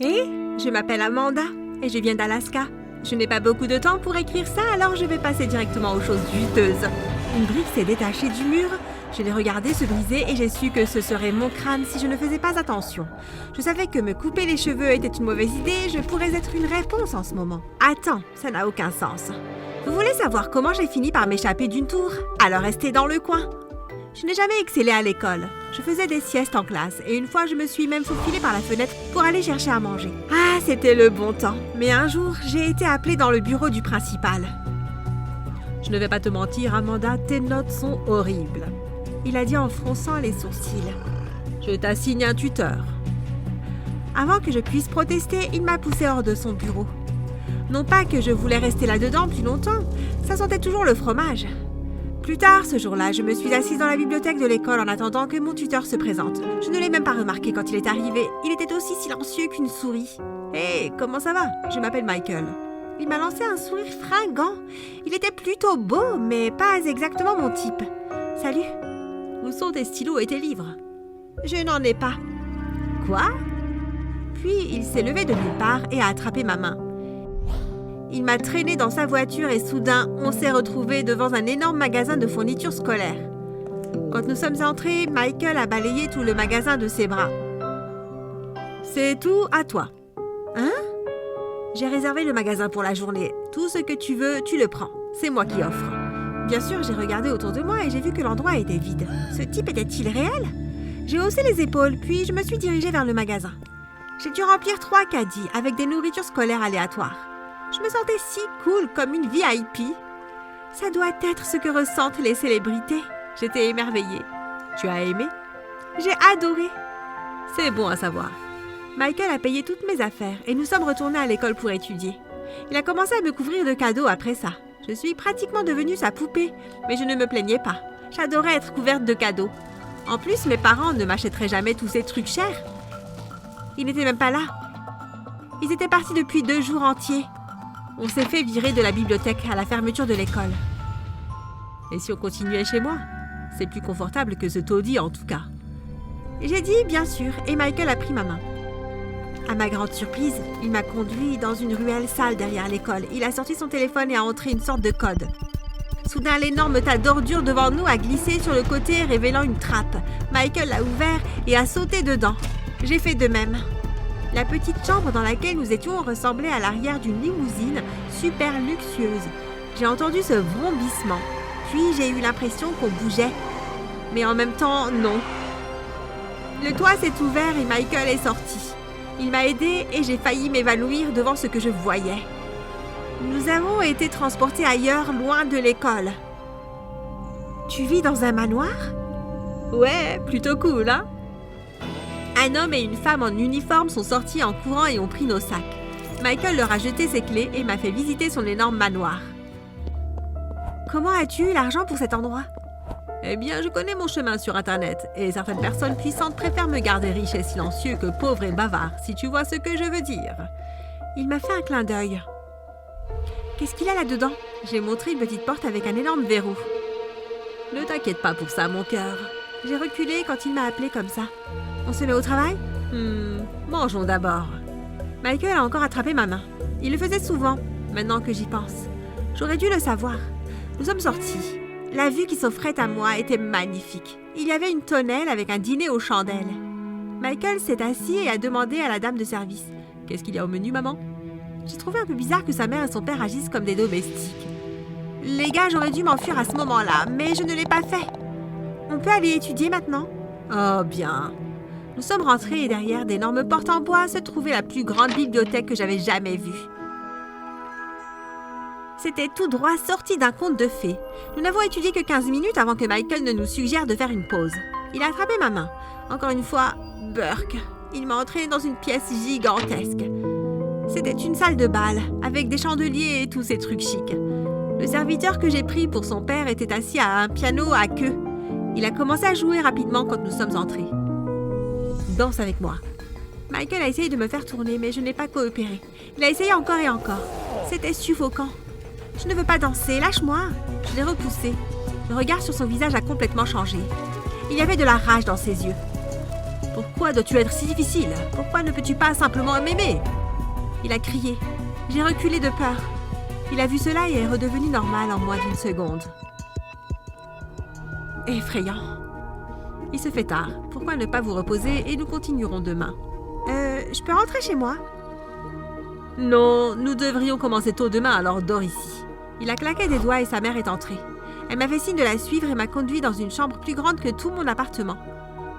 Hé, je m'appelle Amanda et je viens d'Alaska. Je n'ai pas beaucoup de temps pour écrire ça, alors je vais passer directement aux choses juteuses. Une brique s'est détachée du mur, je l'ai regardée se briser et j'ai su que ce serait mon crâne si je ne faisais pas attention. Je savais que me couper les cheveux était une mauvaise idée, je pourrais être une réponse en ce moment. Attends, ça n'a aucun sens. Vous voulez savoir comment j'ai fini par m'échapper d'une tour? Alors restez dans le coin. Je n'ai jamais excellé à l'école. Je faisais des siestes en classe et une fois je me suis même faufilée par la fenêtre pour aller chercher à manger. Ah, c'était le bon temps. Mais un jour, j'ai été appelée dans le bureau du principal. Je ne vais pas te mentir, Amanda, tes notes sont horribles. Il a dit en fronçant les sourcils. Je t'assigne un tuteur. Avant que je puisse protester, il m'a poussée hors de son bureau. Non pas que je voulais rester là-dedans plus longtemps, ça sentait toujours le fromage. Plus tard, ce jour-là, je me suis assise dans la bibliothèque de l'école en attendant que mon tuteur se présente. Je ne l'ai même pas remarqué quand il est arrivé. Il était aussi silencieux qu'une souris. « Hé, comment ça va? Je m'appelle Michael. » Il m'a lancé un sourire fringant. Il était plutôt beau, mais pas exactement mon type. « Salut. Où sont tes stylos et tes livres? »« Je n'en ai pas. »« Quoi? » Puis il s'est levé de nulle part et a attrapé ma main. Il m'a traîné dans sa voiture et soudain, on s'est retrouvés devant un énorme magasin de fournitures scolaires. Quand nous sommes entrés, Michael a balayé tout le magasin de ses bras. « C'est tout à toi. »« Hein? » J'ai réservé le magasin pour la journée. Tout ce que tu veux, tu le prends. C'est moi qui offre. Bien sûr, j'ai regardé autour de moi et j'ai vu que l'endroit était vide. Ce type était-il réel? J'ai haussé les épaules, puis je me suis dirigée vers le magasin. J'ai dû remplir 3 caddies avec des nourritures scolaires aléatoires. Je me sentais si cool, comme une VIP. Ça doit être ce que ressentent les célébrités. J'étais émerveillée. Tu as aimé? J'ai adoré. C'est bon à savoir. Michael a payé toutes mes affaires et nous sommes retournés à l'école pour étudier. Il a commencé à me couvrir de cadeaux après ça. Je suis pratiquement devenue sa poupée, mais je ne me plaignais pas. J'adorais être couverte de cadeaux. En plus, mes parents ne m'achèteraient jamais tous ces trucs chers. Ils n'étaient même pas là. Ils étaient partis depuis 2 jours entiers. On s'est fait virer de la bibliothèque à la fermeture de l'école. Et si on continuait chez moi? C'est plus confortable que ce taudis en tout cas. J'ai dit bien sûr et Michael a pris ma main. À ma grande surprise, il m'a conduit dans une ruelle sale derrière l'école. Il a sorti son téléphone et a entré une sorte de code. Soudain, l'énorme tas d'ordures devant nous a glissé sur le côté, révélant une trappe. Michael l'a ouvert et a sauté dedans. J'ai fait de même. La petite chambre dans laquelle nous étions ressemblait à l'arrière d'une limousine super luxueuse. J'ai entendu ce vrombissement, puis j'ai eu l'impression qu'on bougeait. Mais en même temps, non. Le toit s'est ouvert et Michael est sorti. Il m'a aidée et j'ai failli m'évanouir devant ce que je voyais. Nous avons été transportés ailleurs, loin de l'école. Tu vis dans un manoir? Ouais, plutôt cool, hein? Un homme et une femme en uniforme sont sortis en courant et ont pris nos sacs. Michael leur a jeté ses clés et m'a fait visiter son énorme manoir. Comment as-tu eu l'argent pour cet endroit? Eh bien, je connais mon chemin sur Internet et certaines personnes puissantes préfèrent me garder riche et silencieux que pauvre et bavard, si tu vois ce que je veux dire. Il m'a fait un clin d'œil. Qu'est-ce qu'il a là-dedans? J'ai montré une petite porte avec un énorme verrou. Ne t'inquiète pas pour ça, mon cœur. J'ai reculé quand il m'a appelé comme ça. On se met au travail? Mangeons d'abord. Michael a encore attrapé ma main. Il le faisait souvent, maintenant que j'y pense. J'aurais dû le savoir. Nous sommes sortis. La vue qui s'offrait à moi était magnifique. Il y avait une tonnelle avec un dîner aux chandelles. Michael s'est assis et a demandé à la dame de service. « Qu'est-ce qu'il y a au menu, maman ?» J'ai trouvé un peu bizarre que sa mère et son père agissent comme des domestiques. Les gars, j'aurais dû m'enfuir à ce moment-là, mais je ne l'ai pas fait. On peut aller étudier maintenant? Oh, bien. Nous sommes rentrés et derrière d'énormes portes en bois se trouvait la plus grande bibliothèque que j'avais jamais vue. C'était tout droit sorti d'un conte de fées. Nous n'avons étudié que 15 minutes avant que Michael ne nous suggère de faire une pause. Il a attrapé ma main. Encore une fois, Burke. Il m'a entraîné dans une pièce gigantesque. C'était une salle de bal, avec des chandeliers et tous ces trucs chics. Le serviteur que j'ai pris pour son père était assis à un piano à queue. Il a commencé à jouer rapidement quand nous sommes entrés. Danse avec moi. Michael a essayé de me faire tourner, mais je n'ai pas coopéré. Il a essayé encore et encore. C'était suffocant. Je ne veux pas danser, lâche-moi. Je l'ai repoussé. Le regard sur son visage a complètement changé. Il y avait de la rage dans ses yeux. Pourquoi dois-tu être si difficile? Pourquoi ne peux-tu pas simplement m'aimer? Il a crié. J'ai reculé de peur. Il a vu cela et est redevenu normal en moins d'une seconde. Effrayant. Il se fait tard. Pourquoi ne pas vous reposer et nous continuerons demain? Je peux rentrer chez moi? Non, nous devrions commencer tôt demain, alors dors ici. Il a claqué des doigts et sa mère est entrée. Elle m'a fait signe de la suivre et m'a conduit dans une chambre plus grande que tout mon appartement.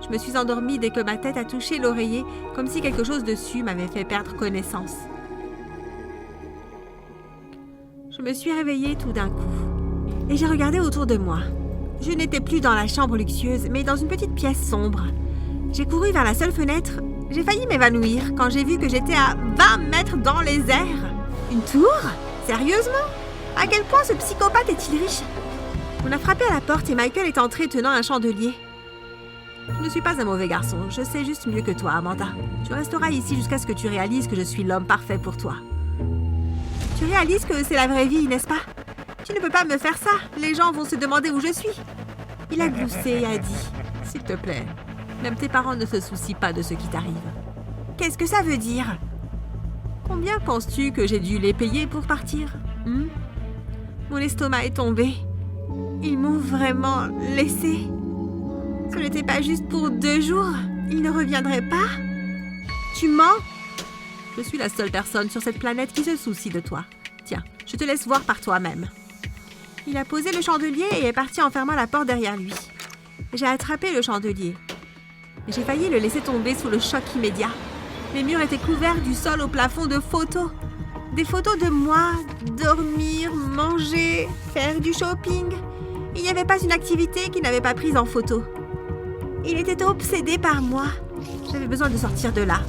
Je me suis endormie dès que ma tête a touché l'oreiller, comme si quelque chose dessus m'avait fait perdre connaissance. Je me suis réveillée tout d'un coup et j'ai regardé autour de moi. Je n'étais plus dans la chambre luxueuse, mais dans une petite pièce sombre. J'ai couru vers la seule fenêtre. J'ai failli m'évanouir quand j'ai vu que j'étais à 20 mètres dans les airs. Une tour? Sérieusement? À quel point ce psychopathe est-il riche? On a frappé à la porte et Michael est entré tenant un chandelier. Je ne suis pas un mauvais garçon, je sais juste mieux que toi, Amanda. Tu resteras ici jusqu'à ce que tu réalises que je suis l'homme parfait pour toi. Tu réalises que c'est la vraie vie, n'est-ce pas? Tu ne peux pas me faire ça, les gens vont se demander où je suis. Il a gloussé et a dit, s'il te plaît, même tes parents ne se soucient pas de ce qui t'arrive. Qu'est-ce que ça veut dire? Combien penses-tu que j'ai dû les payer pour partir? Mon estomac est tombé. Ils m'ont vraiment laissé. Ce n'était pas juste pour 2 jours. Ils ne reviendraient pas? Tu mens? Je suis la seule personne sur cette planète qui se soucie de toi. Tiens, je te laisse voir par toi-même. Il a posé le chandelier et est parti en fermant la porte derrière lui. J'ai attrapé le chandelier. J'ai failli le laisser tomber sous le choc immédiat. Les murs étaient couverts du sol au plafond de photos. Des photos de moi, dormir, manger, faire du shopping. Il n'y avait pas une activité qu'il n'avait pas prise en photo. Il était obsédé par moi. J'avais besoin de sortir de là.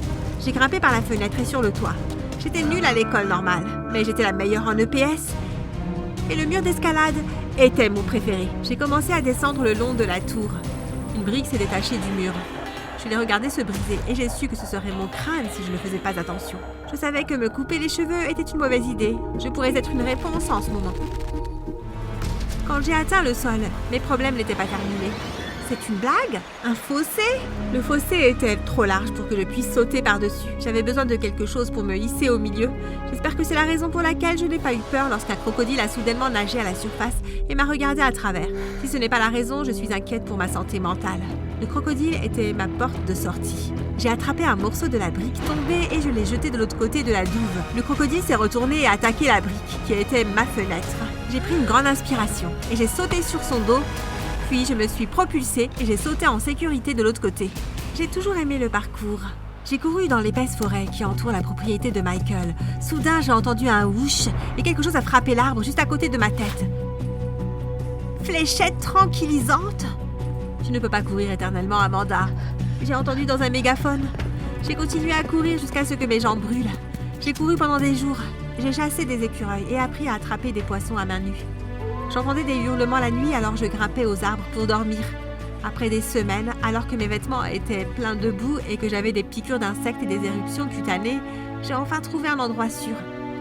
J'ai grimpé par la fenêtre et sur le toit. J'étais nulle à l'école normale, mais j'étais la meilleure en EPS. Et le mur d'escalade était mon préféré. J'ai commencé à descendre le long de la tour. Une brique s'est détachée du mur. Je l'ai regardé se briser et j'ai su que ce serait mon crâne si je ne faisais pas attention. Je savais que me couper les cheveux était une mauvaise idée. Je pourrais être une réponse en ce moment. Quand j'ai atteint le sol, mes problèmes n'étaient pas terminés. C'est une blague? Un fossé? Le fossé était trop large pour que je puisse sauter par-dessus. J'avais besoin de quelque chose pour me hisser au milieu. J'espère que c'est la raison pour laquelle je n'ai pas eu peur lorsqu'un crocodile a soudainement nagé à la surface et m'a regardé à travers. Si ce n'est pas la raison, je suis inquiète pour ma santé mentale. Le crocodile était ma porte de sortie. J'ai attrapé un morceau de la brique tombée et je l'ai jeté de l'autre côté de la douve. Le crocodile s'est retourné et a attaqué la brique, qui était ma fenêtre. J'ai pris une grande inspiration et j'ai sauté sur son dos. Puis je me suis propulsée et j'ai sauté en sécurité de l'autre côté. J'ai toujours aimé le parcours. J'ai couru dans l'épaisse forêt qui entoure la propriété de Michael. Soudain, j'ai entendu un whoosh et quelque chose a frappé l'arbre juste à côté de ma tête. Fléchette tranquillisante? Tu ne peux pas courir éternellement, Amanda. J'ai entendu dans un mégaphone. J'ai continué à courir jusqu'à ce que mes jambes brûlent. J'ai couru pendant des jours. J'ai chassé des écureuils et appris à attraper des poissons à main nue. J'entendais des hurlements la nuit alors je grimpais aux arbres pour dormir. Après des semaines, alors que mes vêtements étaient pleins de boue et que j'avais des piqûres d'insectes et des éruptions cutanées, j'ai enfin trouvé un endroit sûr.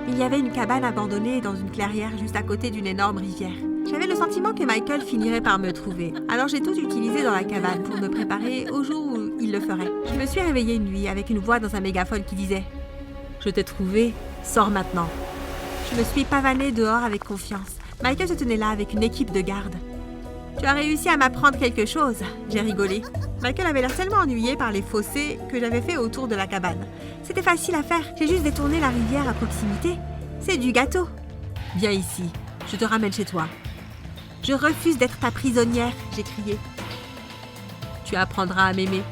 Il y avait une cabane abandonnée dans une clairière juste à côté d'une énorme rivière. J'avais le sentiment que Michael finirait par me trouver. Alors j'ai tout utilisé dans la cabane pour me préparer au jour où il le ferait. Je me suis réveillée une nuit avec une voix dans un mégaphone qui disait « Je t'ai trouvé, sors maintenant ». Je me suis pavanée dehors avec confiance. Michael se tenait là avec une équipe de garde. « Tu as réussi à m'apprendre quelque chose ?» J'ai rigolé. Michael avait l'air tellement ennuyé par les fossés que j'avais fait autour de la cabane. C'était facile à faire, j'ai juste détourné la rivière à proximité. C'est du gâteau. « Viens ici, je te ramène chez toi. »« Je refuse d'être ta prisonnière !» j'ai crié. « Tu apprendras à m'aimer. »«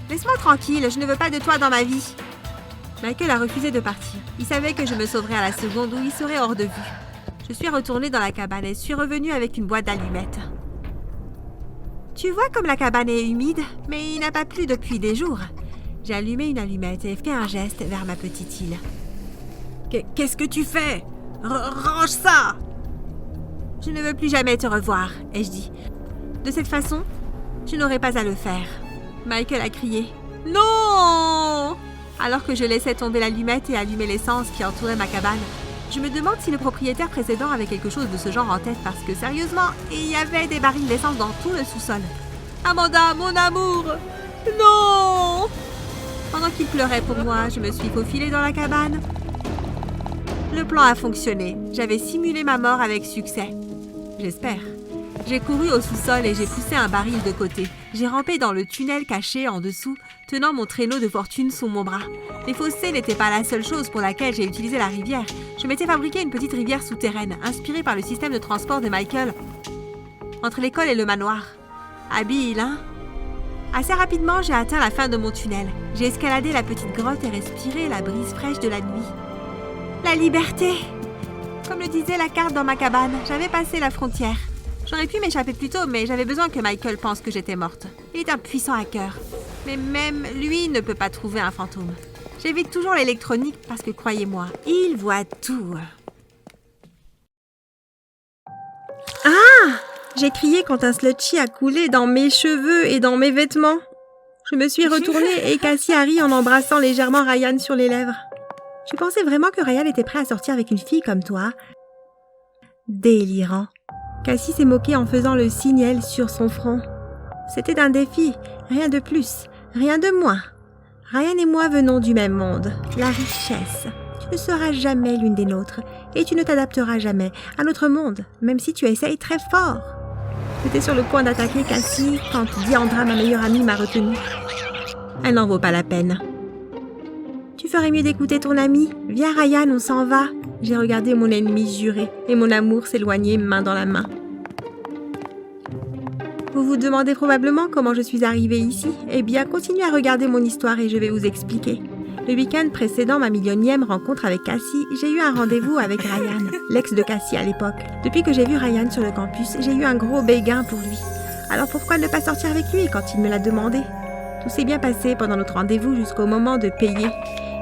Laisse-moi tranquille, je ne veux pas de toi dans ma vie. » Michael a refusé de partir. Il savait que je me sauverais à la seconde où il serait hors de vue. Je suis retournée dans la cabane et suis revenue avec une boîte d'allumettes. Tu vois comme la cabane est humide, mais il n'a pas plu depuis des jours. J'ai allumé une allumette et fait un geste vers ma petite île. Qu'est-ce que tu fais? Range ça! Je ne veux plus jamais te revoir, ai-je dit. De cette façon, tu n'aurais pas à le faire. Michael a crié. Non! Alors que je laissais tomber l'allumette et allumer l'essence qui entourait ma cabane, je me demande si le propriétaire précédent avait quelque chose de ce genre en tête parce que, sérieusement, il y avait des barils d'essence dans tout le sous-sol. « Amanda, mon amour! Non! Pendant qu'il pleurait pour moi, je me suis faufilée dans la cabane. Le plan a fonctionné. J'avais simulé ma mort avec succès. J'espère. J'ai couru au sous-sol et j'ai poussé un baril de côté. J'ai rampé dans le tunnel caché en dessous, tenant mon traîneau de fortune sous mon bras. Les fossés n'étaient pas la seule chose pour laquelle j'ai utilisé la rivière. Je m'étais fabriqué une petite rivière souterraine, inspirée par le système de transport de Michael, entre l'école et le manoir. Habile, hein? Assez rapidement, j'ai atteint la fin de mon tunnel. J'ai escaladé la petite grotte et respiré la brise fraîche de la nuit. La liberté! Comme le disait la carte dans ma cabane, j'avais passé la frontière. J'aurais pu m'échapper plus tôt, mais j'avais besoin que Michael pense que j'étais morte. Il est un puissant hacker. Mais même lui ne peut pas trouver un fantôme. J'évite toujours l'électronique parce que, croyez-moi, il voit tout. Ah! J'ai crié quand un slutty a coulé dans mes cheveux et dans mes vêtements. Je me suis retournée et Cassie a ri en embrassant légèrement Ryan sur les lèvres. Je pensais vraiment que Ryan était prêt à sortir avec une fille comme toi. Délirant. Cassie s'est moquée en faisant le signal sur son front. C'était un défi, rien de plus, rien de moins. Ryan et moi venons du même monde, la richesse. Tu ne seras jamais l'une des nôtres et tu ne t'adapteras jamais à notre monde, même si tu essayes très fort. J'étais sur le point d'attaquer Cassie quand Diandra, ma meilleure amie, m'a retenue. Elle n'en vaut pas la peine. Tu ferais mieux d'écouter ton ami. Viens Ryan, on s'en va. J'ai regardé mon ennemi jurer et mon amour s'éloigner main dans la main. Vous vous demandez probablement comment je suis arrivée ici? Eh bien, continuez à regarder mon histoire et je vais vous expliquer. Le week-end précédant ma millionième rencontre avec Cassie, j'ai eu un rendez-vous avec Ryan, l'ex de Cassie à l'époque. Depuis que j'ai vu Ryan sur le campus, j'ai eu un gros béguin pour lui. Alors pourquoi ne pas sortir avec lui quand il me l'a demandé? Tout s'est bien passé pendant notre rendez-vous jusqu'au moment de payer.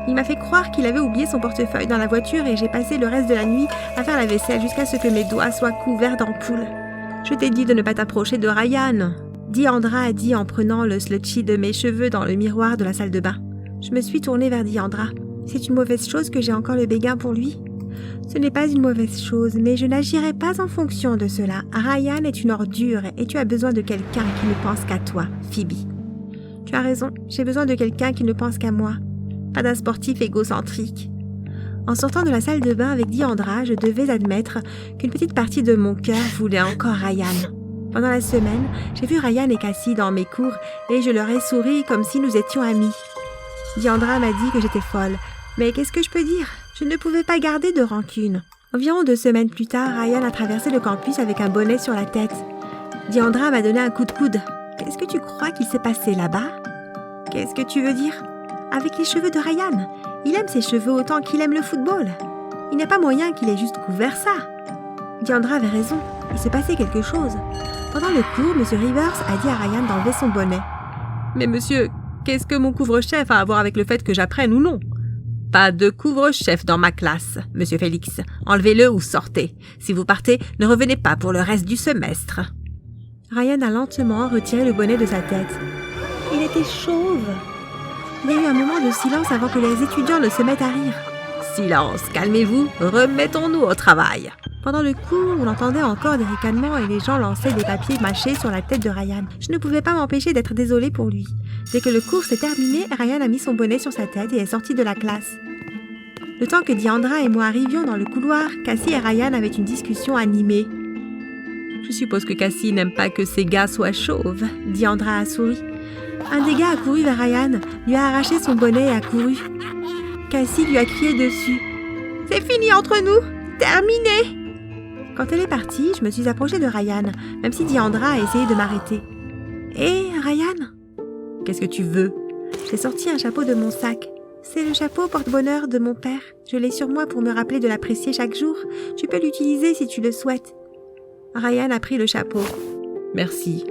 Il m'a fait croire qu'il avait oublié son portefeuille dans la voiture et j'ai passé le reste de la nuit à faire la vaisselle jusqu'à ce que mes doigts soient couverts d'ampoules. Je t'ai dit de ne pas t'approcher de Ryan, Diandra a dit en prenant le slutty de mes cheveux dans le miroir de la salle de bain. Je me suis tournée vers Diandra. C'est une mauvaise chose que j'ai encore le béguin pour lui? Ce n'est pas une mauvaise chose, mais je n'agirai pas en fonction de cela. Ryan est une ordure et tu as besoin de quelqu'un qui ne pense qu'à toi, Phoebe. Tu as raison, j'ai besoin de quelqu'un qui ne pense qu'à moi. Pas d'un sportif égocentrique. En sortant de la salle de bain avec Diandra, je devais admettre qu'une petite partie de mon cœur voulait encore Ryan. Pendant la semaine, j'ai vu Ryan et Cassie dans mes cours et je leur ai souri comme si nous étions amis. Diandra m'a dit que j'étais folle, mais qu'est-ce que je peux dire? Je ne pouvais pas garder de rancune. Environ 2 semaines plus tard, Ryan a traversé le campus avec un bonnet sur la tête. Diandra m'a donné un coup de coude. Qu'est-ce que tu crois qu'il s'est passé là-bas? Qu'est-ce que tu veux dire? Avec les cheveux de Ryan. Il aime ses cheveux autant qu'il aime le football. Il n'y a pas moyen qu'il ait juste couvert ça. Diandra avait raison. Il s'est passé quelque chose. Pendant le cours, M. Rivers a dit à Ryan d'enlever son bonnet. Mais monsieur, qu'est-ce que mon couvre-chef a à voir avec le fait que j'apprenne ou non? Pas de couvre-chef dans ma classe, monsieur Félix. Enlevez-le ou sortez. Si vous partez, ne revenez pas pour le reste du semestre. Ryan a lentement retiré le bonnet de sa tête. Il était chauve. Il y a eu un moment de silence avant que les étudiants ne se mettent à rire. Silence, calmez-vous, remettons-nous au travail. Pendant le cours, on entendait encore des ricanements et les gens lançaient des papiers mâchés sur la tête de Ryan. Je ne pouvais pas m'empêcher d'être désolée pour lui. Dès que le cours s'est terminé, Ryan a mis son bonnet sur sa tête et est sorti de la classe. Le temps que Diandra et moi arrivions dans le couloir, Cassie et Ryan avaient une discussion animée. Je suppose que Cassie n'aime pas que ses gars soient chauves, Diandra a souri. Un des gars a couru vers Ryan, lui a arraché son bonnet et a couru. Cassie lui a crié dessus. « C'est fini entre nous! Terminé !» Quand elle est partie, je me suis approchée de Ryan, même si Diandra a essayé de m'arrêter. « Hé, Ryan !»« Qu'est-ce que tu veux ?» J'ai sorti un chapeau de mon sac. C'est le chapeau porte-bonheur de mon père. Je l'ai sur moi pour me rappeler de l'apprécier chaque jour. Tu peux l'utiliser si tu le souhaites. Ryan a pris le chapeau. « Merci.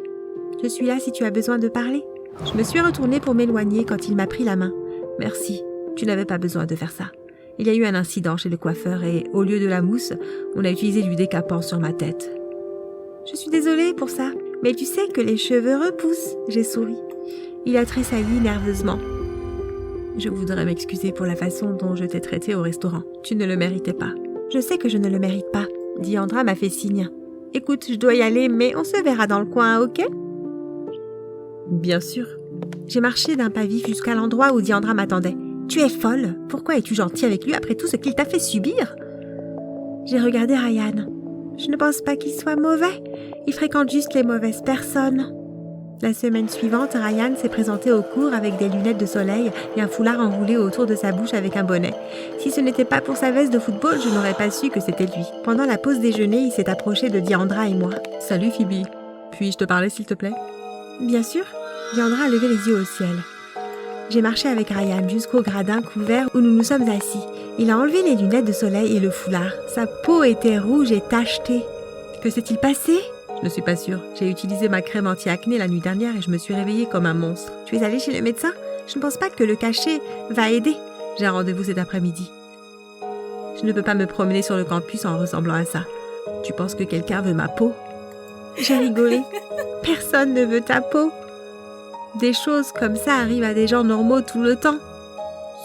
Je suis là si tu as besoin de parler. » Je me suis retournée pour m'éloigner quand il m'a pris la main. « Merci, tu n'avais pas besoin de faire ça. Il y a eu un incident chez le coiffeur et, au lieu de la mousse, on a utilisé du décapant sur ma tête. » Je suis désolée pour ça, mais tu sais que les cheveux repoussent, j'ai souri. Il a tressailli nerveusement. Je voudrais m'excuser pour la façon dont je t'ai traité au restaurant. Tu ne le méritais pas. Je sais que je ne le mérite pas. Diandra m'a fait signe. Écoute, je dois y aller, mais on se verra dans le coin, ok? Bien sûr. J'ai marché d'un pas vif jusqu'à l'endroit où Diandra m'attendait. « Tu es folle. Pourquoi es-tu gentille avec lui après tout ce qu'il t'a fait subir ?» J'ai regardé Ryan. Je ne pense pas qu'il soit mauvais. Il fréquente juste les mauvaises personnes. La semaine suivante, Ryan s'est présenté au cours avec des lunettes de soleil et un foulard enroulé autour de sa bouche avec un bonnet. Si ce n'était pas pour sa veste de football, je n'aurais pas su que c'était lui. Pendant la pause déjeuner, il s'est approché de Diandra et moi. « Salut Phoebe. Puis-je te parler s'il te plaît ?»« Bien sûr. » Diandra a levé les yeux au ciel. J'ai marché avec Ryan jusqu'au gradin couvert où nous nous sommes assis. Il a enlevé les lunettes de soleil et le foulard. Sa peau était rouge et tachetée. Que s'est-il passé ? Je ne suis pas sûre. J'ai utilisé ma crème anti-acné la nuit dernière et je me suis réveillée comme un monstre. Tu es allée chez le médecin ? Je ne pense pas que le cachet va aider. J'ai un rendez-vous cet après-midi. Je ne peux pas me promener sur le campus en ressemblant à ça. Tu penses que quelqu'un veut ma peau ? J'ai rigolé. Personne ne veut ta peau. Des choses comme ça arrivent à des gens normaux tout le temps.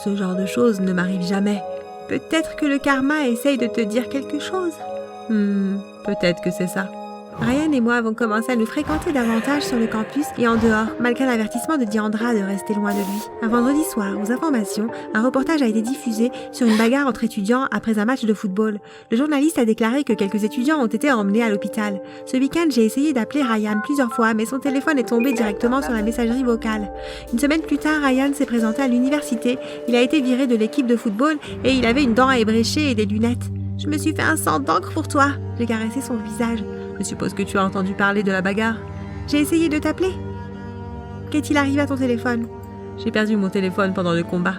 Ce genre de choses ne m'arrive jamais. Peut-être que le karma essaye de te dire quelque chose. Peut-être que c'est ça. Ryan et moi avons commencé à nous fréquenter davantage sur le campus et en dehors, malgré l'avertissement de Diandra de rester loin de lui. Un vendredi soir, aux informations, un reportage a été diffusé sur une bagarre entre étudiants après un match de football. Le journaliste a déclaré que quelques étudiants ont été emmenés à l'hôpital. Ce week-end, j'ai essayé d'appeler Ryan plusieurs fois, mais son téléphone est tombé directement sur la messagerie vocale. Une semaine plus tard, Ryan s'est présenté à l'université. Il a été viré de l'équipe de football et il avait une dent à ébrécher et des lunettes. Je me suis fait un sang d'encre pour toi. J'ai caressé son visage. Je suppose que tu as entendu parler de la bagarre. J'ai essayé de t'appeler. Qu'est-il arrivé à ton téléphone ? J'ai perdu mon téléphone pendant le combat.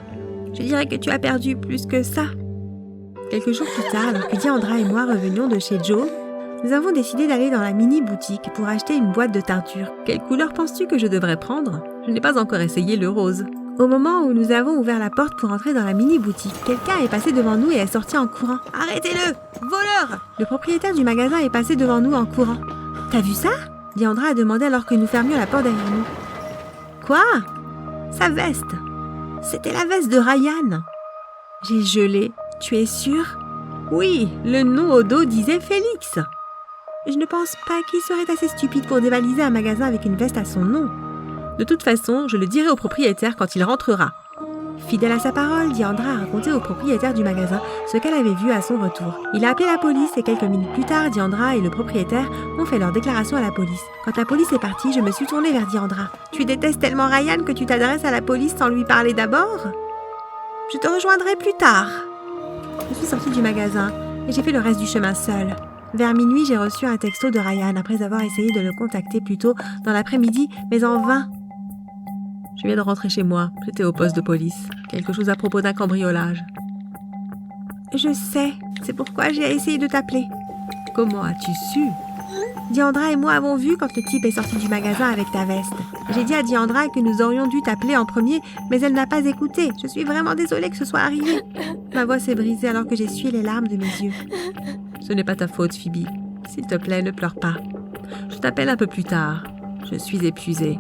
Je dirais que tu as perdu plus que ça. Quelques jours plus tard, alors que Diandra et moi revenions de chez Joe, nous avons décidé d'aller dans la mini-boutique pour acheter une boîte de teinture. Quelle couleur penses-tu que je devrais prendre ? Je n'ai pas encore essayé le rose. Au moment où nous avons ouvert la porte pour entrer dans la mini-boutique, quelqu'un est passé devant nous et est sorti en courant. « Arrêtez-le ! Voleur !» Le propriétaire du magasin est passé devant nous en courant. « T'as vu ça ?» Diandra a demandé alors que nous fermions la porte derrière nous. « Quoi ?»« Sa veste. C'était la veste de Ryan. » J'ai gelé. « Tu es sûr ?»« Oui, le nom au dos disait Félix. » Je ne pense pas qu'il serait assez stupide pour dévaliser un magasin avec une veste à son nom. De toute façon, je le dirai au propriétaire quand il rentrera. Fidèle à sa parole, Diandra a raconté au propriétaire du magasin ce qu'elle avait vu à son retour. Il a appelé la police et quelques minutes plus tard, Diandra et le propriétaire ont fait leur déclaration à la police. Quand la police est partie, je me suis tournée vers Diandra. « Tu détestes tellement Ryan que tu t'adresses à la police sans lui parler d'abord ? Je te rejoindrai plus tard. » Je suis sortie du magasin et j'ai fait le reste du chemin seule. Vers minuit, j'ai reçu un texto de Ryan après avoir essayé de le contacter plus tôt dans l'après-midi, mais en vain. Je viens de rentrer chez moi. J'étais au poste de police. Quelque chose à propos d'un cambriolage. Je sais. C'est pourquoi j'ai essayé de t'appeler. Comment as-tu su ? Diandra et moi avons vu quand le type est sorti du magasin avec ta veste. J'ai dit à Diandra que nous aurions dû t'appeler en premier, mais elle n'a pas écouté. Je suis vraiment désolée que ce soit arrivé. Ma voix s'est brisée alors que j'ai essuyé les larmes de mes yeux. Ce n'est pas ta faute, Phoebe. S'il te plaît, ne pleure pas. Je t'appelle un peu plus tard. Je suis épuisée.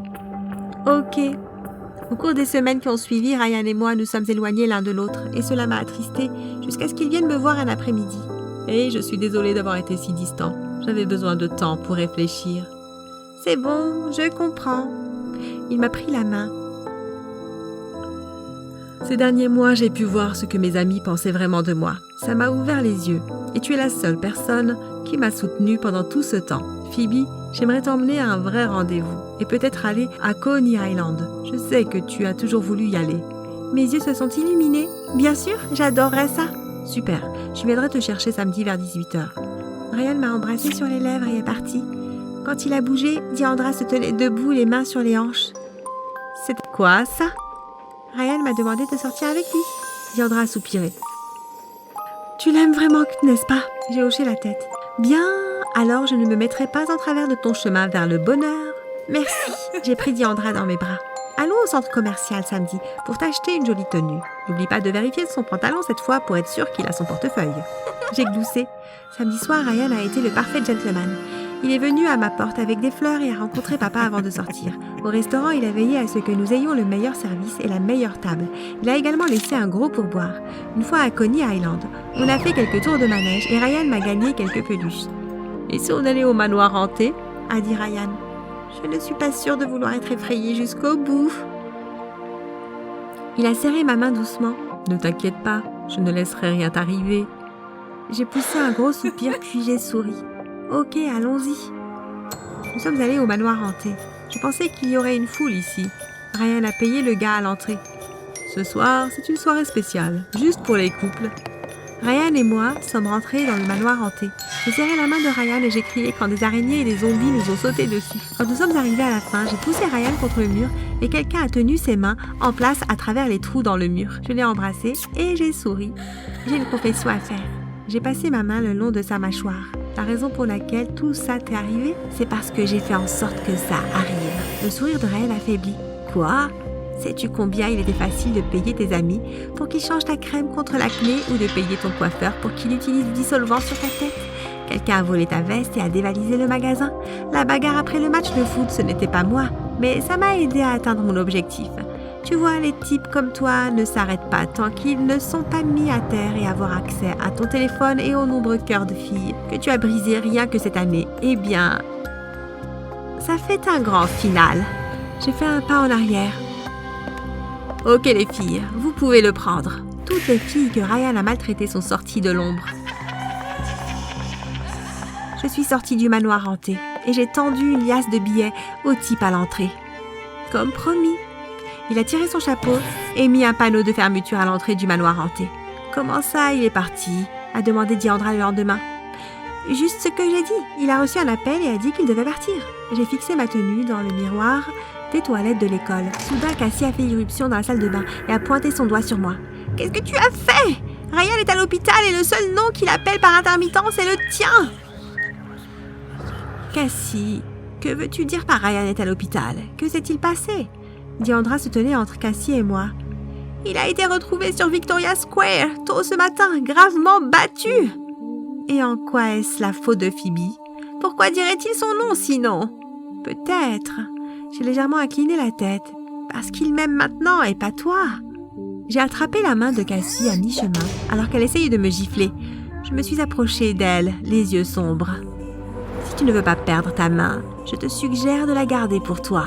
Ok. Au cours des semaines qui ont suivi, Ryan et moi nous sommes éloignés l'un de l'autre et cela m'a attristée jusqu'à ce qu'il vienne me voir un après-midi. Et je suis désolée d'avoir été si distant. J'avais besoin de temps pour réfléchir. C'est bon, je comprends. Il m'a pris la main. Ces derniers mois, j'ai pu voir ce que mes amis pensaient vraiment de moi. Ça m'a ouvert les yeux. Et tu es la seule personne qui m'a soutenue pendant tout ce temps. Phoebe, j'aimerais t'emmener à un vrai rendez-vous et peut-être aller à Coney Island. Je sais que tu as toujours voulu y aller. Mes yeux se sont illuminés. Bien sûr, j'adorerais ça. Super, je viendrai te chercher samedi vers 18h. Ryan m'a embrassé sur les lèvres et est parti. Quand il a bougé, Diandra se tenait debout, les mains sur les hanches. C'était quoi ça ? Ryan m'a demandé de sortir avec lui. Diandra a soupiré. Tu l'aimes vraiment, n'est-ce pas ? J'ai hoché la tête. Bien, alors je ne me mettrai pas en travers de ton chemin vers le bonheur. Merci. J'ai pris Diandra dans mes bras. Allons au centre commercial samedi pour t'acheter une jolie tenue. N'oublie pas de vérifier son pantalon cette fois pour être sûr qu'il a son portefeuille. J'ai gloussé. Samedi soir, Ryan a été le parfait gentleman. Il est venu à ma porte avec des fleurs et a rencontré papa avant de sortir. Au restaurant, il a veillé à ce que nous ayons le meilleur service et la meilleure table. Il a également laissé un gros pourboire. Une fois à Coney Island, on a fait quelques tours de manège et Ryan m'a gagné quelques peluches. « Et si on allait au manoir hanté ?» a dit Ryan. « Je ne suis pas sûre de vouloir être effrayée jusqu'au bout. » Il a serré ma main doucement. « Ne t'inquiète pas, je ne laisserai rien t'arriver. » J'ai poussé un gros soupir puis j'ai souri. « Ok, allons-y. » Nous sommes allés au manoir hanté. Je pensais qu'il y aurait une foule ici. Ryan a payé le gars à l'entrée. Ce soir, c'est une soirée spéciale, juste pour les couples. Ryan et moi sommes rentrés dans le manoir hanté. J'ai serré la main de Ryan et j'ai crié quand des araignées et des zombies nous ont sauté dessus. Quand nous sommes arrivés à la fin, j'ai poussé Ryan contre le mur et quelqu'un a tenu ses mains en place à travers les trous dans le mur. Je l'ai embrassé et j'ai souri. J'ai une confession à faire. J'ai passé ma main le long de sa mâchoire. La raison pour laquelle tout ça t'est arrivé, c'est parce que j'ai fait en sorte que ça arrive. Le sourire de Ryan affaiblit. Quoi ? Sais-tu combien il était facile de payer tes amis pour qu'ils changent ta crème contre l'acné ou de payer ton coiffeur pour qu'il utilise du dissolvant sur ta tête? Quelqu'un a volé ta veste et a dévalisé le magasin. La bagarre après le match de foot, ce n'était pas moi, mais ça m'a aidé à atteindre mon objectif. Tu vois, les types comme toi ne s'arrêtent pas tant qu'ils ne sont pas mis à terre et avoir accès à ton téléphone et aux nombreux cœurs de filles que tu as brisés rien que cette année. Eh bien, ça fait un grand final. J'ai fait un pas en arrière. Ok les filles, vous pouvez le prendre. Toutes les filles que Ryan a maltraitées sont sorties de l'ombre. Je suis sortie du manoir hanté et j'ai tendu une liasse de billets au type à l'entrée. Comme promis. Il a tiré son chapeau et mis un panneau de fermeture à l'entrée du manoir hanté. « Comment ça, il est parti ?» a demandé Diandra le lendemain. « Juste ce que j'ai dit. Il a reçu un appel et a dit qu'il devait partir. » J'ai fixé ma tenue dans le miroir des toilettes de l'école. Soudain, Cassie a fait irruption dans la salle de bain et a pointé son doigt sur moi. « Qu'est-ce que tu as fait? Ryan est à l'hôpital et le seul nom qu'il appelle par intermittence est le tien. » Cassie, que veux-tu dire par Ryan est à l'hôpital? Que s'est-il passé? Diandra se tenait entre Cassie et moi. « Il a été retrouvé sur Victoria Square, tôt ce matin, gravement battu. » Et en quoi est-ce la faute de Phoebe? Pourquoi dirait-il son nom sinon? Peut-être. J'ai légèrement incliné la tête. Parce qu'il m'aime maintenant et pas toi. J'ai attrapé la main de Cassie à mi-chemin, alors qu'elle essayait de me gifler. Je me suis approchée d'elle, les yeux sombres. « Si tu ne veux pas perdre ta main, je te suggère de la garder pour toi. »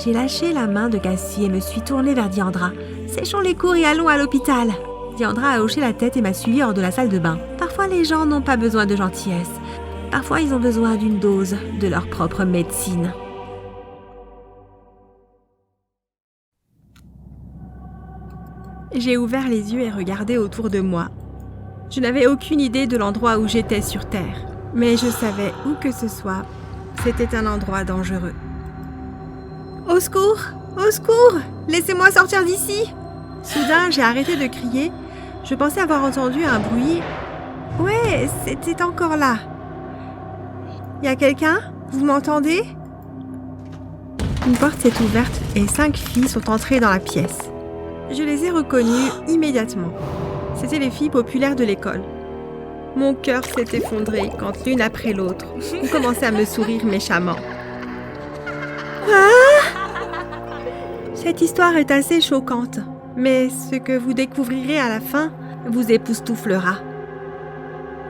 J'ai lâché la main de Cassie et me suis tournée vers Diandra. « Séchons les cours et allons à l'hôpital. » Diandra a hoché la tête et m'a suivie hors de la salle de bain. Parfois, les gens n'ont pas besoin de gentillesse. Parfois, ils ont besoin d'une dose de leur propre médecine. J'ai ouvert les yeux et regardé autour de moi. Je n'avais aucune idée de l'endroit où j'étais sur Terre. Mais je savais où que ce soit, c'était un endroit dangereux. Au secours! Au secours! Laissez-moi sortir d'ici! Soudain, j'ai arrêté de crier. Je pensais avoir entendu un bruit. Ouais, c'était encore là. Y a quelqu'un? Vous m'entendez? Une porte s'est ouverte et 5 filles sont entrées dans la pièce. Je les ai reconnues immédiatement. C'étaient les filles populaires de l'école. Mon cœur s'est effondré quand l'une après l'autre, ont commencé à me sourire méchamment. Cette histoire est assez choquante, mais ce que vous découvrirez à la fin vous époustouflera.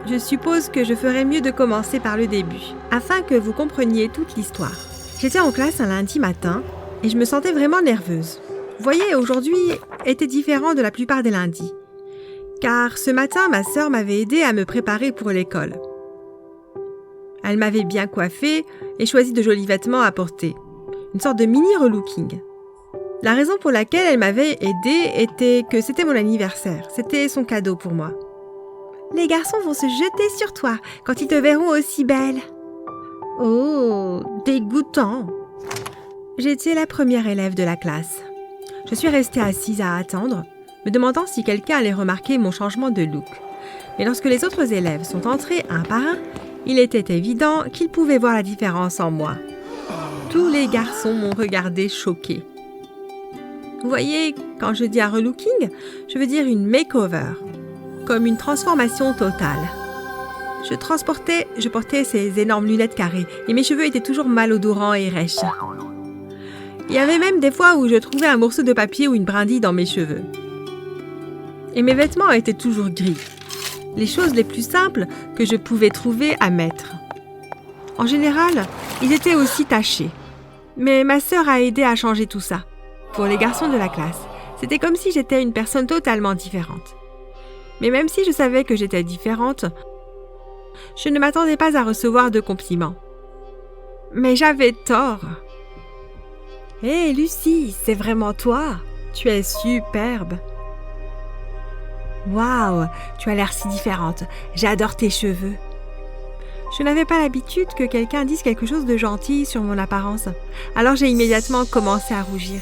Je suppose que je ferais mieux de commencer par le début, afin que vous compreniez toute l'histoire. J'étais en classe un lundi matin et je me sentais vraiment nerveuse. Vous voyez, aujourd'hui était différent de la plupart des lundis. Car ce matin, ma sœur m'avait aidée à me préparer pour l'école. Elle m'avait bien coiffée et choisi de jolis vêtements à porter. Une sorte de mini-relooking. La raison pour laquelle elle m'avait aidée était que c'était mon anniversaire. C'était son cadeau pour moi. Les garçons vont se jeter sur toi quand ils te verront aussi belle. Oh, dégoûtant. J'étais la première élève de la classe. Je suis restée assise à attendre, me demandant si quelqu'un allait remarquer mon changement de look. Mais lorsque les autres élèves sont entrés un par un, il était évident qu'ils pouvaient voir la différence en moi. Tous les garçons m'ont regardé choquée. Vous voyez, quand je dis un relooking, je veux dire une makeover, comme une transformation totale. Je portais ces énormes lunettes carrées et mes cheveux étaient toujours malodorants et rêches. Il y avait même des fois où je trouvais un morceau de papier ou une brindille dans mes cheveux. Et mes vêtements étaient toujours gris. Les choses les plus simples que je pouvais trouver à mettre. En général, ils étaient aussi tachés. Mais ma sœur a aidé à changer tout ça. Pour les garçons de la classe, C'était comme si j'étais une personne totalement différente. Mais même si je savais que j'étais différente, je ne m'attendais pas à recevoir de compliments. Mais j'avais tort. Hé, Lucie, c'est vraiment toi. Tu es superbe. Waouh, tu as l'air si différente. J'adore tes cheveux. Je n'avais pas l'habitude que quelqu'un dise quelque chose de gentil sur mon apparence. Alors j'ai immédiatement commencé à rougir.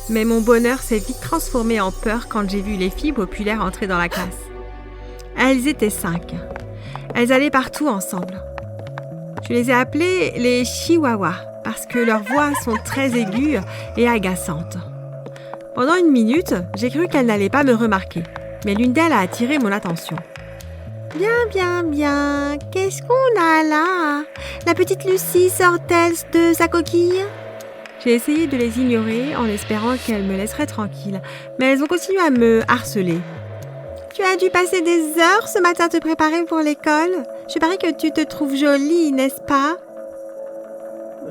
Mais mon bonheur s'est vite transformé en peur quand j'ai vu les filles populaires entrer dans la classe. Elles étaient 5. Elles allaient partout ensemble. Je les ai appelées les chihuahuas parce que leurs voix sont très aiguës et agaçantes. Pendant une minute, j'ai cru qu'elles n'allaient pas me remarquer, mais l'une d'elles a attiré mon attention. Bien, qu'est-ce qu'on a là? La petite Lucie sort-elle de sa coquille? J'ai essayé de les ignorer en espérant qu'elles me laisseraient tranquille, mais elles ont continué à me harceler. Tu as dû passer des heures ce matin à te préparer pour l'école. Je parie que tu te trouves jolie, n'est-ce pas?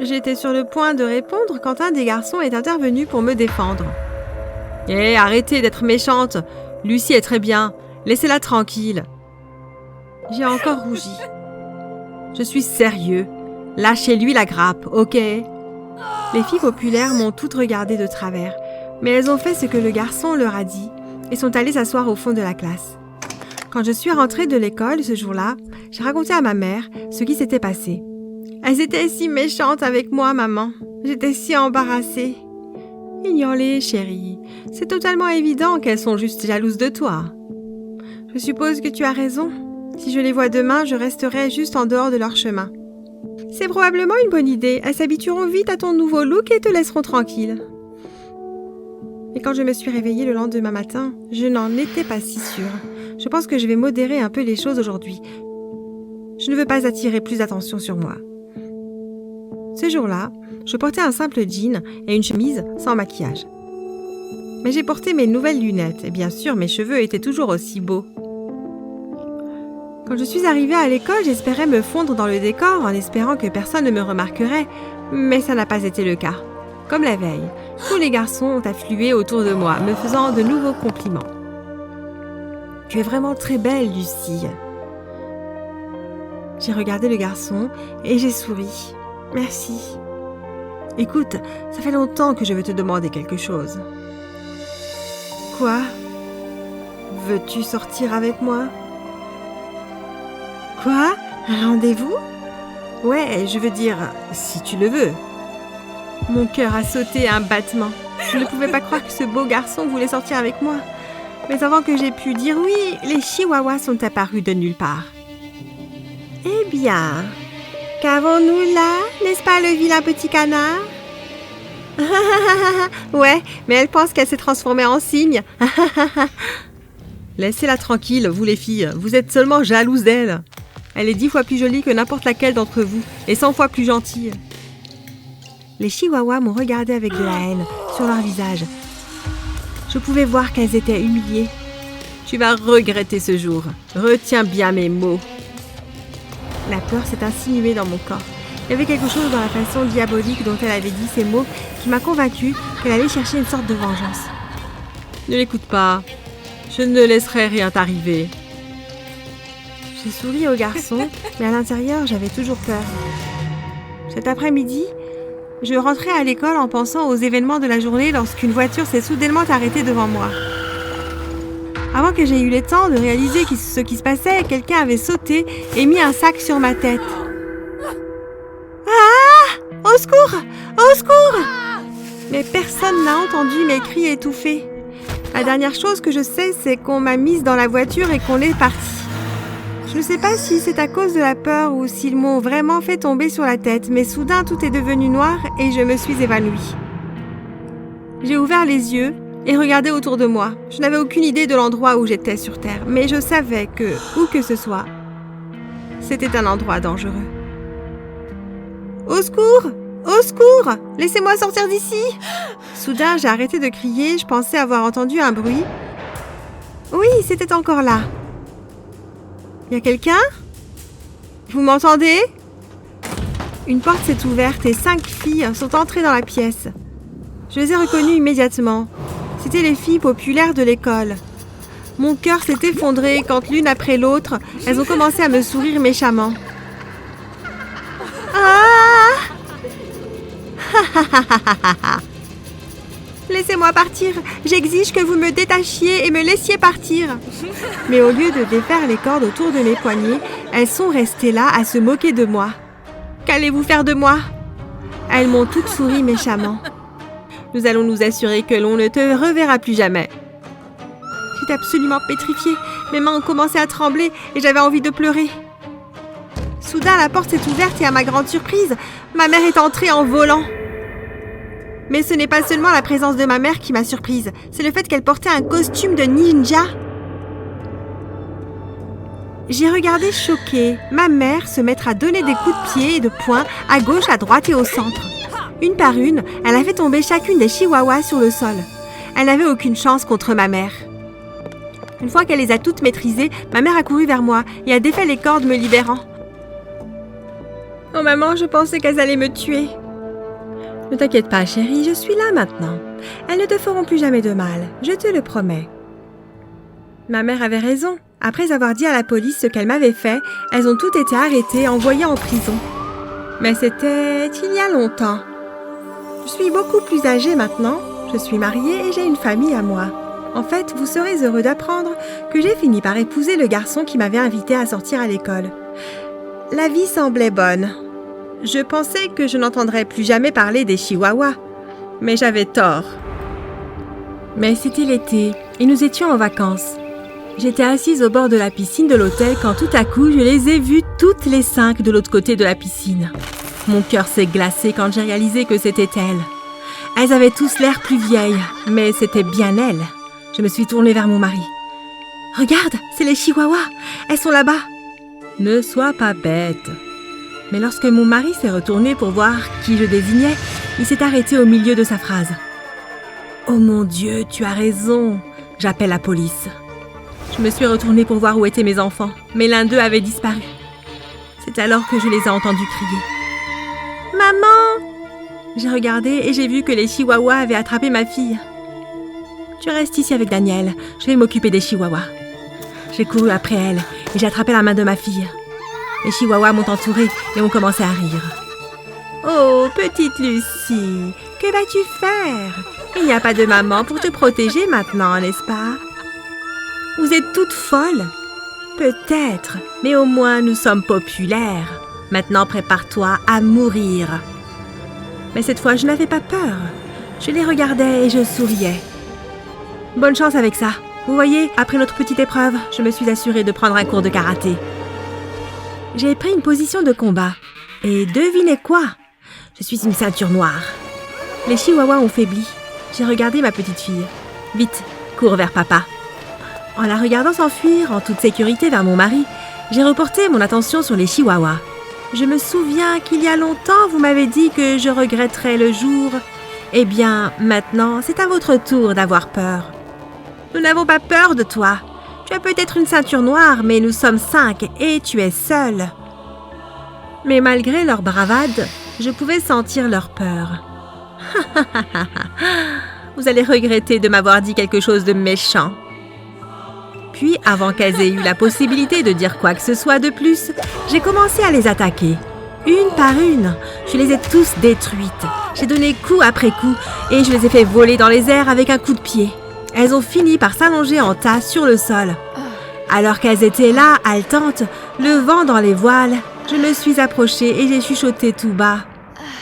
J'étais sur le point de répondre quand un des garçons est intervenu pour me défendre. Hé, arrêtez d'être méchante. Lucie est très bien. Laissez-la tranquille. J'ai encore rougi. Je suis sérieux. Lâchez-lui la grappe, ok? Les filles populaires m'ont toutes regardé de travers, mais elles ont fait ce que le garçon leur a dit et sont allées s'asseoir au fond de la classe. Quand je suis rentrée de l'école ce jour-là, j'ai raconté à ma mère ce qui s'était passé. Elles étaient si méchantes avec moi, maman. J'étais si embarrassée. Ignore-les, chérie. C'est totalement évident qu'elles sont juste jalouses de toi. Je suppose que tu as raison. Si je les vois demain, je resterai juste en dehors de leur chemin. C'est probablement une bonne idée. Elles s'habitueront vite à ton nouveau look et te laisseront tranquille. Et quand je me suis réveillée le lendemain matin, je n'en étais pas si sûre. Je pense que je vais modérer un peu les choses aujourd'hui. Je ne veux pas attirer plus d'attention sur moi. Ce jour-là, je portais un simple jean et une chemise sans maquillage. Mais j'ai porté mes nouvelles lunettes et bien sûr mes cheveux étaient toujours aussi beaux. Quand je suis arrivée à l'école, j'espérais me fondre dans le décor en espérant que personne ne me remarquerait, mais ça n'a pas été le cas. Comme la veille, tous les garçons ont afflué autour de moi, me faisant de nouveaux compliments. « Tu es vraiment très belle, Lucie. » J'ai regardé le garçon et j'ai souri. « Merci. » « Écoute, ça fait longtemps que je veux te demander quelque chose. »« Quoi? Veux-tu sortir avec moi? » « Quoi? Un rendez-vous? » « Ouais, je veux dire, si tu le veux. » Mon cœur a sauté un battement. Je ne pouvais pas croire que ce beau garçon voulait sortir avec moi. Mais avant que j'aie pu dire oui, les chihuahuas sont apparus de nulle part. « Eh bien, qu'avons-nous là, n'est-ce pas le vilain petit canard? » Ouais, mais elle pense qu'elle s'est transformée en cygne. Laissez-la tranquille, vous les filles, vous êtes seulement jalouses d'elle. Elle est 10 fois plus jolie que n'importe laquelle d'entre vous, et 100 fois plus gentille. Les chihuahuas m'ont regardé avec de la haine sur leur visage. Je pouvais voir qu'elles étaient humiliées. Tu vas regretter ce jour. Retiens bien mes mots. La peur s'est insinuée dans mon corps. Il y avait quelque chose dans la façon diabolique dont elle avait dit ces mots qui m'a convaincue qu'elle allait chercher une sorte de vengeance. Ne l'écoute pas. Je ne laisserai rien t'arriver. J'ai souri au garçon, mais à l'intérieur, j'avais toujours peur. Cet après-midi, je rentrais à l'école en pensant aux événements de la journée lorsqu'une voiture s'est soudainement arrêtée devant moi. Avant que j'aie eu le temps de réaliser ce qui se passait, quelqu'un avait sauté et mis un sac sur ma tête. Ah! Au secours! Au secours! Mais personne n'a entendu mes cris étouffés. La dernière chose que je sais, c'est qu'on m'a mise dans la voiture et qu'on est parti. Je ne sais pas si c'est à cause de la peur ou s'ils m'ont vraiment fait tomber sur la tête, mais soudain tout est devenu noir et je me suis évanouie. J'ai ouvert les yeux et regardé autour de moi. Je n'avais aucune idée de l'endroit où j'étais sur Terre, mais je savais que, où que ce soit, c'était un endroit dangereux. Au secours! Au secours! Laissez-moi sortir d'ici! Soudain, j'ai arrêté de crier, je pensais avoir entendu un bruit. Oui, c'était encore là. Y a quelqu'un? Vous m'entendez? Une porte s'est ouverte et 5 filles sont entrées dans la pièce. Je les ai reconnues immédiatement. C'étaient les filles populaires de l'école. Mon cœur s'est effondré quand l'une après l'autre, elles ont commencé à me sourire méchamment. Ah! Laissez-moi partir. J'exige que vous me détachiez et me laissiez partir. Mais au lieu de défaire les cordes autour de mes poignets, elles sont restées là à se moquer de moi. Qu'allez-vous faire de moi? Elles m'ont toutes souri méchamment. Nous allons nous assurer que l'on ne te reverra plus jamais. J'étais absolument pétrifiée. Mes mains ont commencé à trembler et j'avais envie de pleurer. Soudain, la porte s'est ouverte et à ma grande surprise, ma mère est entrée en volant. Mais ce n'est pas seulement la présence de ma mère qui m'a surprise, c'est le fait qu'elle portait un costume de ninja. J'ai regardé choquée ma mère se mettre à donner des coups de pied et de poing à gauche, à droite et au centre. Une par une, elle a fait tomber chacune des chihuahuas sur le sol. Elle n'avait aucune chance contre ma mère. Une fois qu'elle les a toutes maîtrisées, ma mère a couru vers moi et a défait les cordes me libérant. Oh maman, je pensais qu'elles allaient me tuer. Ne t'inquiète pas, chérie, je suis là maintenant. Elles ne te feront plus jamais de mal, je te le promets. Ma mère avait raison. Après avoir dit à la police ce qu'elle m'avait fait, elles ont toutes été arrêtées et envoyées en prison. Mais c'était il y a longtemps. Je suis beaucoup plus âgée maintenant. Je suis mariée et j'ai une famille à moi. En fait, vous serez heureux d'apprendre que j'ai fini par épouser le garçon qui m'avait invitée à sortir à l'école. La vie semblait bonne. Je pensais que je n'entendrais plus jamais parler des chihuahuas, mais j'avais tort. Mais c'était l'été et nous étions en vacances. J'étais assise au bord de la piscine de l'hôtel quand tout à coup je les ai vues toutes les 5 de l'autre côté de la piscine. Mon cœur s'est glacé quand j'ai réalisé que c'était elles. Elles avaient tous l'air plus vieilles, mais c'était bien elles. Je me suis tournée vers mon mari. « Regarde, c'est les chihuahuas, elles sont là-bas !» « Ne sois pas bête. » Mais lorsque mon mari s'est retourné pour voir qui je désignais, il s'est arrêté au milieu de sa phrase. « Oh mon Dieu, tu as raison. J'appelle la police. » Je me suis retournée pour voir où étaient mes enfants, mais l'un d'eux avait disparu. C'est alors que je les ai entendus crier. « Maman !» J'ai regardé et j'ai vu que les chihuahuas avaient attrapé ma fille. « Tu restes ici avec Daniel, je vais m'occuper des chihuahuas. » J'ai couru après elle et j'ai attrapé la main de ma fille. Les chihuahuas m'ont entourée et ont commencé à rire. « Oh, petite Lucie, que vas-tu faire? Il n'y a pas de maman pour te protéger maintenant, n'est-ce pas? Vous êtes toutes folles? Peut-être, mais au moins nous sommes populaires. Maintenant, prépare-toi à mourir. » Mais cette fois, je n'avais pas peur. Je les regardais et je souriais. Bonne chance avec ça. Vous voyez, après notre petite épreuve, je me suis assurée de prendre un cours de karaté. J'ai pris une position de combat. Et devinez quoi? Je suis une ceinture noire. Les chihuahuas ont faibli. J'ai regardé ma petite fille. Vite, cours vers papa. En la regardant s'enfuir en toute sécurité vers mon mari, j'ai reporté mon attention sur les chihuahuas. Je me souviens qu'il y a longtemps, vous m'avez dit que je regretterais le jour. Eh bien, maintenant, c'est à votre tour d'avoir peur. Nous n'avons pas peur de toi. Tu as peut-être une ceinture noire, mais nous sommes 5 et tu es seule. Mais malgré leur bravade, je pouvais sentir leur peur. Vous allez regretter de m'avoir dit quelque chose de méchant. Puis, avant qu'elles aient eu la possibilité de dire quoi que ce soit de plus, j'ai commencé à les attaquer. Une par une, je les ai tous détruites. J'ai donné coup après coup et je les ai fait voler dans les airs avec un coup de pied. Elles ont fini par s'allonger en tas sur le sol. Alors qu'elles étaient là, haletantes, le vent dans les voiles, je me suis approchée et j'ai chuchoté tout bas.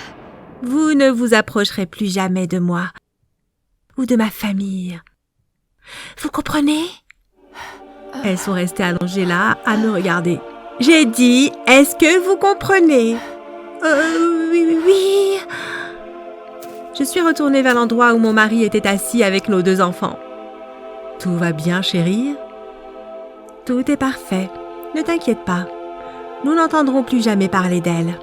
« Vous ne vous approcherez plus jamais de moi ou de ma famille. Vous comprenez ?» Elles sont restées allongées là, à me regarder. J'ai dit, « Est-ce que vous comprenez ?»« Oui. » Je suis retournée vers l'endroit où mon mari était assis avec nos 2 enfants. « Tout va bien, chérie ?» « Tout est parfait. Ne t'inquiète pas. Nous n'entendrons plus jamais parler d'elle. »